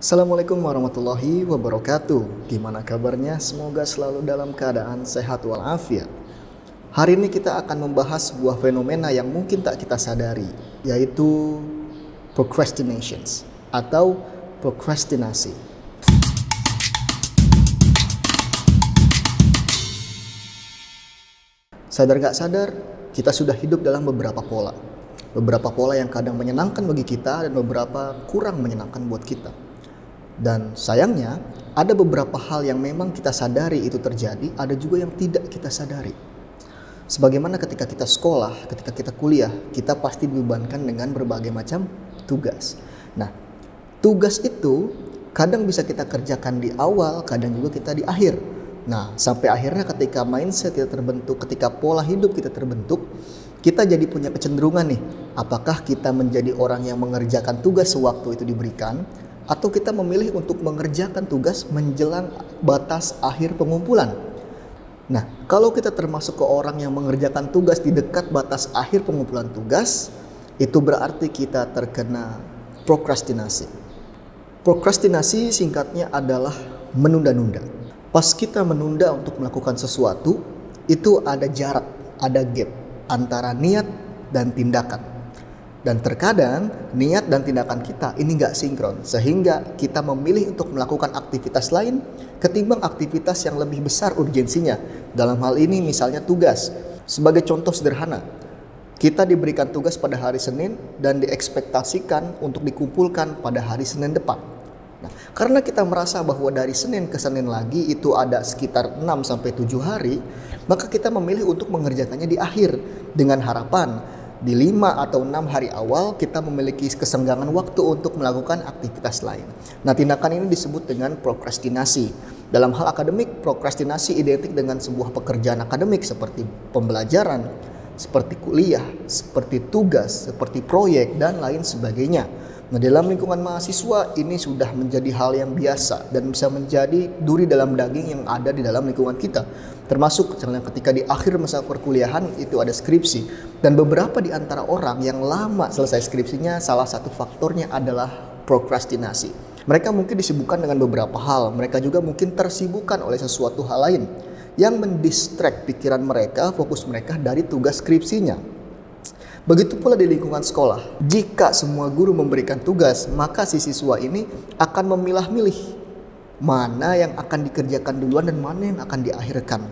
Assalamualaikum warahmatullahi wabarakatuh. Gimana kabarnya? Semoga selalu dalam keadaan sehat walafiat. Hari ini kita akan membahas sebuah fenomena yang mungkin tak kita sadari, yaitu procrastinations atau prokrastinasi. Sadar gak sadar, kita sudah hidup dalam beberapa pola. Beberapa pola yang kadang menyenangkan bagi kita dan beberapa kurang menyenangkan buat kita. Dan sayangnya, ada beberapa hal yang memang kita sadari itu terjadi, ada juga yang tidak kita sadari. Sebagaimana ketika kita sekolah, ketika kita kuliah, kita pasti dibebankan dengan berbagai macam tugas. Nah, tugas itu kadang bisa kita kerjakan di awal, kadang juga kita di akhir. Nah, sampai akhirnya ketika mindset kita terbentuk, ketika pola hidup kita terbentuk, kita jadi punya kecenderungan nih, apakah kita menjadi orang yang mengerjakan tugas sewaktu itu diberikan, atau kita memilih untuk mengerjakan tugas menjelang batas akhir pengumpulan. Nah, kalau kita termasuk ke orang yang mengerjakan tugas di dekat batas akhir pengumpulan tugas, itu berarti kita terkena prokrastinasi. Prokrastinasi singkatnya adalah menunda-nunda. Pas kita menunda untuk melakukan sesuatu, itu ada jarak, ada gap antara niat dan tindakan. Dan terkadang niat dan tindakan kita ini gak sinkron, sehingga kita memilih untuk melakukan aktivitas lain ketimbang aktivitas yang lebih besar urgensinya. Dalam hal ini misalnya tugas. Sebagai contoh sederhana, kita diberikan tugas pada hari Senin dan diekspektasikan untuk dikumpulkan pada hari Senin depan. Nah, karena kita merasa bahwa dari Senin ke Senin lagi itu ada sekitar 6-7 hari, maka kita memilih untuk mengerjakannya di akhir dengan harapan di 5 atau 6 hari awal kita memiliki kesenggangan waktu untuk melakukan aktivitas lain. Nah, tindakan ini disebut dengan prokrastinasi. Dalam hal akademik, prokrastinasi identik dengan sebuah pekerjaan akademik seperti pembelajaran, seperti kuliah, seperti tugas, seperti proyek, dan lain sebagainya. Nah, dalam lingkungan mahasiswa ini sudah menjadi hal yang biasa dan bisa menjadi duri dalam daging yang ada di dalam lingkungan kita. Termasuk misalnya ketika di akhir masa perkuliahan itu ada skripsi. Dan beberapa di antara orang yang lama selesai skripsinya, salah satu faktornya adalah prokrastinasi. Mereka mungkin disibukkan dengan beberapa hal. Mereka juga mungkin tersibukkan oleh sesuatu hal lain yang mendistract pikiran mereka, fokus mereka dari tugas skripsinya. Begitu pula di lingkungan sekolah. Jika semua guru memberikan tugas, maka si siswa ini akan memilah-milih mana yang akan dikerjakan duluan dan mana yang akan diakhirkan.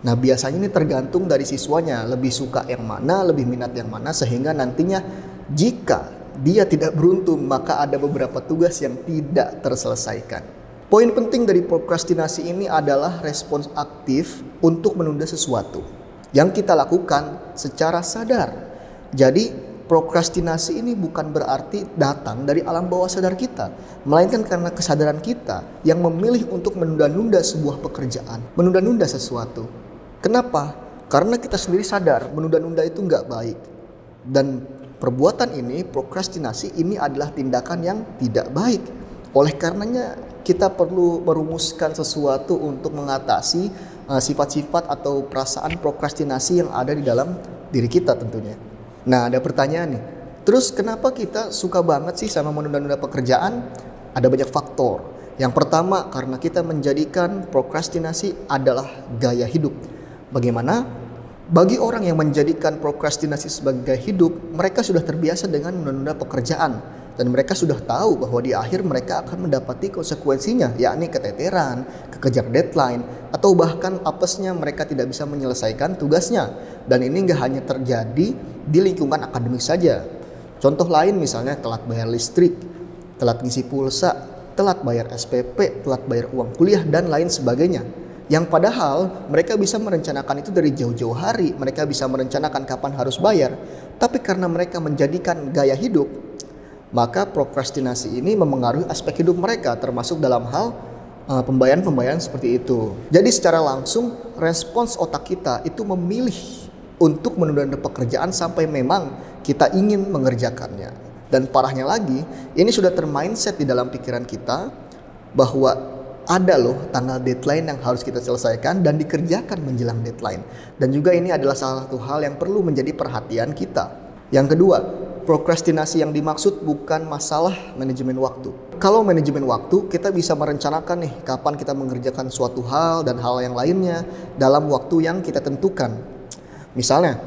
Nah, biasanya ini tergantung dari siswanya, lebih suka yang mana, lebih minat yang mana, sehingga nantinya jika dia tidak beruntung, maka ada beberapa tugas yang tidak terselesaikan. Poin penting dari prokrastinasi ini adalah respons aktif untuk menunda sesuatu yang kita lakukan secara sadar. Jadi prokrastinasi ini bukan berarti datang dari alam bawah sadar kita, melainkan karena kesadaran kita yang memilih untuk menunda-nunda sebuah pekerjaan, menunda-nunda sesuatu. Kenapa? Karena kita sendiri sadar menunda-nunda itu nggak baik. Dan perbuatan ini, prokrastinasi ini adalah tindakan yang tidak baik. Oleh karenanya kita perlu merumuskan sesuatu untuk mengatasi sifat-sifat atau perasaan prokrastinasi yang ada di dalam diri kita tentunya. Nah, ada pertanyaan nih. Terus kenapa kita suka banget sih sama menunda-nunda pekerjaan? Ada banyak faktor. Yang pertama, karena kita menjadikan prokrastinasi adalah gaya hidup. Bagaimana? Bagi orang yang menjadikan prokrastinasi sebagai gaya hidup, mereka sudah terbiasa dengan menunda-nunda pekerjaan. Dan mereka sudah tahu bahwa di akhir mereka akan mendapati konsekuensinya, yakni keteteran, kekejar deadline, atau bahkan apesnya mereka tidak bisa menyelesaikan tugasnya. Dan ini nggak hanya terjadi di lingkungan akademik saja. Contoh lain misalnya telat bayar listrik, telat ngisi pulsa, telat bayar SPP, telat bayar uang kuliah, dan lain sebagainya. Yang padahal mereka bisa merencanakan itu dari jauh-jauh hari, mereka bisa merencanakan kapan harus bayar. Tapi karena mereka menjadikan gaya hidup, maka prokrastinasi ini memengaruhi aspek hidup mereka, termasuk dalam hal pembayaran-pembayaran seperti itu. Jadi secara langsung respons otak kita itu memilih untuk menunda pekerjaan sampai memang kita ingin mengerjakannya. Dan parahnya lagi, ini sudah termindset di dalam pikiran kita bahwa ada loh tanggal deadline yang harus kita selesaikan dan dikerjakan menjelang deadline. Dan juga ini adalah salah satu hal yang perlu menjadi perhatian kita. Yang kedua, prokrastinasi yang dimaksud bukan masalah manajemen waktu. Kalau manajemen waktu, kita bisa merencanakan nih kapan kita mengerjakan suatu hal dan hal yang lainnya dalam waktu yang kita tentukan. Misalnya,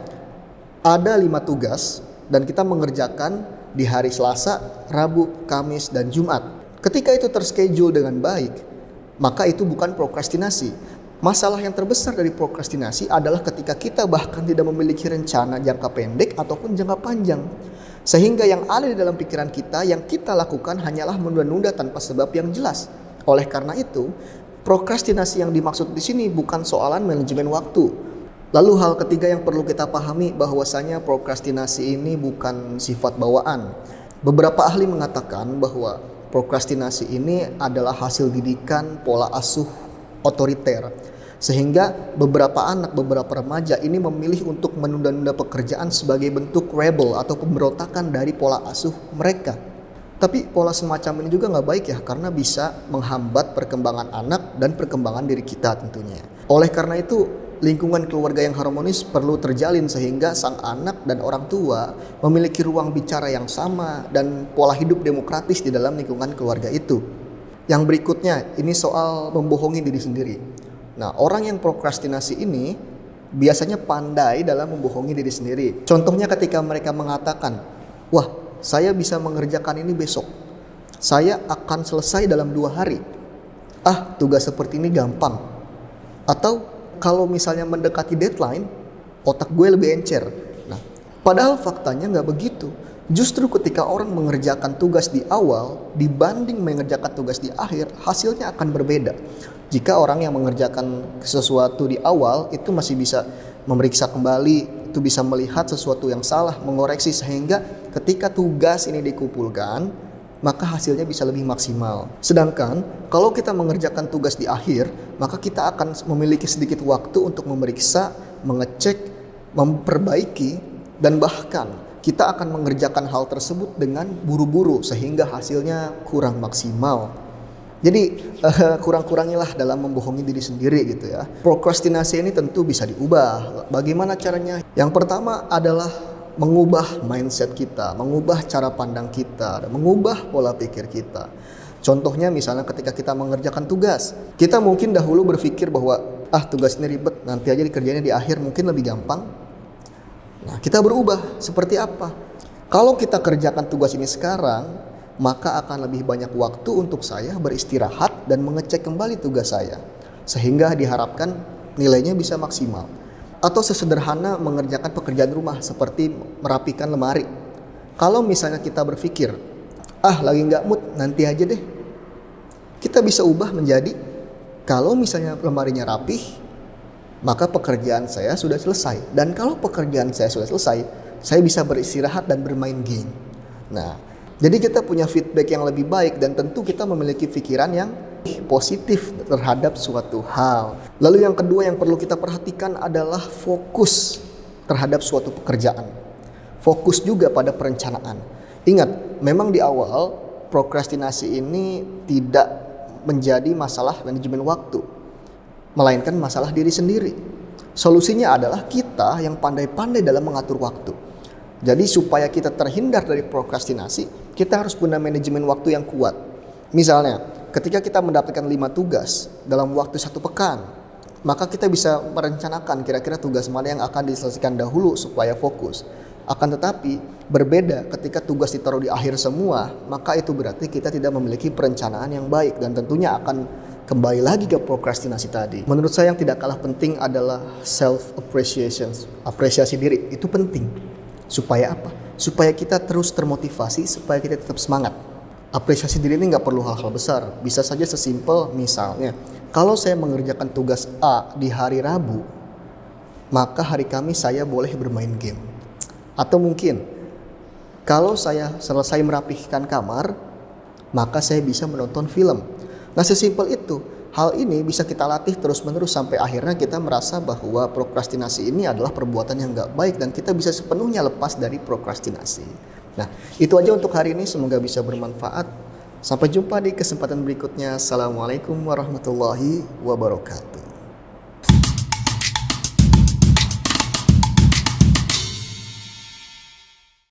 ada 5 tugas dan kita mengerjakan di hari Selasa, Rabu, Kamis, dan Jumat. Ketika itu terschedule dengan baik, maka itu bukan prokrastinasi. Masalah yang terbesar dari prokrastinasi adalah ketika kita bahkan tidak memiliki rencana jangka pendek ataupun jangka panjang. Sehingga yang ada di dalam pikiran kita, yang kita lakukan hanyalah menunda-nunda tanpa sebab yang jelas. Oleh karena itu, prokrastinasi yang dimaksud di sini bukan soalan manajemen waktu. Lalu hal ketiga yang perlu kita pahami bahwasanya prokrastinasi ini bukan sifat bawaan. Beberapa ahli mengatakan bahwa prokrastinasi ini adalah hasil didikan pola asuh otoriter, sehingga beberapa anak, beberapa remaja ini memilih untuk menunda-nunda pekerjaan sebagai bentuk rebel atau pemberontakan dari pola asuh mereka. Tapi pola semacam ini juga nggak baik ya, karena bisa menghambat perkembangan anak dan perkembangan diri kita tentunya. Oleh karena itu, lingkungan keluarga yang harmonis perlu terjalin sehingga sang anak dan orang tua memiliki ruang bicara yang sama dan pola hidup demokratis di dalam lingkungan keluarga itu. Yang berikutnya, ini soal membohongi diri sendiri. Nah, orang yang prokrastinasi ini biasanya pandai dalam membohongi diri sendiri. Contohnya ketika mereka mengatakan, wah, saya bisa mengerjakan ini besok. Saya akan selesai dalam 2 hari. Ah, tugas seperti ini gampang. Atau kalau misalnya mendekati deadline, otak gue lebih encer. Nah, padahal faktanya nggak begitu. Justru ketika orang mengerjakan tugas di awal dibanding mengerjakan tugas di akhir, hasilnya akan berbeda. Jika orang yang mengerjakan sesuatu di awal itu masih bisa memeriksa kembali, itu bisa melihat sesuatu yang salah, mengoreksi, sehingga ketika tugas ini dikumpulkan, maka hasilnya bisa lebih maksimal. Sedangkan kalau kita mengerjakan tugas di akhir, maka kita akan memiliki sedikit waktu untuk memeriksa, mengecek, memperbaiki, dan bahkan kita akan mengerjakan hal tersebut dengan buru-buru sehingga hasilnya kurang maksimal. Jadi kurang-kurangilah dalam membohongi diri sendiri gitu ya. Prokrastinasi ini tentu bisa diubah. Bagaimana caranya? Yang pertama adalah mengubah mindset kita, mengubah cara pandang kita, dan mengubah pola pikir kita. Contohnya misalnya ketika kita mengerjakan tugas, kita mungkin dahulu berpikir bahwa tugas ini ribet, nanti aja dikerjainnya di akhir, mungkin lebih gampang. Nah, kita berubah seperti apa? Kalau kita kerjakan tugas ini sekarang, maka akan lebih banyak waktu untuk saya beristirahat dan mengecek kembali tugas saya, sehingga diharapkan nilainya bisa maksimal. Atau sesederhana mengerjakan pekerjaan rumah seperti merapikan lemari. Kalau misalnya kita berpikir, lagi nggak mood, nanti aja deh. Kita bisa ubah menjadi, kalau misalnya lemarinya rapih, maka pekerjaan saya sudah selesai. Dan kalau pekerjaan saya sudah selesai, saya bisa beristirahat dan bermain game. Nah, jadi kita punya feedback yang lebih baik dan tentu kita memiliki pikiran yang positif terhadap suatu hal. Lalu yang kedua yang perlu kita perhatikan adalah fokus terhadap suatu pekerjaan. Fokus juga pada perencanaan. Ingat, memang di awal prokrastinasi ini tidak menjadi masalah manajemen waktu, melainkan masalah diri sendiri. Solusinya adalah kita yang pandai-pandai dalam mengatur waktu. Jadi supaya kita terhindar dari prokrastinasi, kita harus punya manajemen waktu yang kuat. Misalnya, ketika kita mendapatkan 5 tugas dalam waktu 1 pekan, maka kita bisa merencanakan kira-kira tugas mana yang akan diselesaikan dahulu supaya fokus. Akan tetapi berbeda ketika tugas ditaruh di akhir semua, maka itu berarti kita tidak memiliki perencanaan yang baik dan tentunya akan kembali lagi ke prokrastinasi tadi. Menurut saya yang tidak kalah penting adalah self appreciation, apresiasi diri. Itu penting. Supaya apa? Supaya kita terus termotivasi, supaya kita tetap semangat. Apresiasi diri ini nggak perlu hal-hal besar. Bisa saja sesimpel misalnya, kalau saya mengerjakan tugas A di hari Rabu, maka hari Kamis saya boleh bermain game. Atau mungkin, kalau saya selesai merapihkan kamar, maka saya bisa menonton film. Nah, sesimpel itu. Hal ini bisa kita latih terus-menerus sampai akhirnya kita merasa bahwa prokrastinasi ini adalah perbuatan yang gak baik dan kita bisa sepenuhnya lepas dari prokrastinasi. Nah, itu aja untuk hari ini. Semoga bisa bermanfaat. Sampai jumpa di kesempatan berikutnya. Assalamualaikum warahmatullahi wabarakatuh.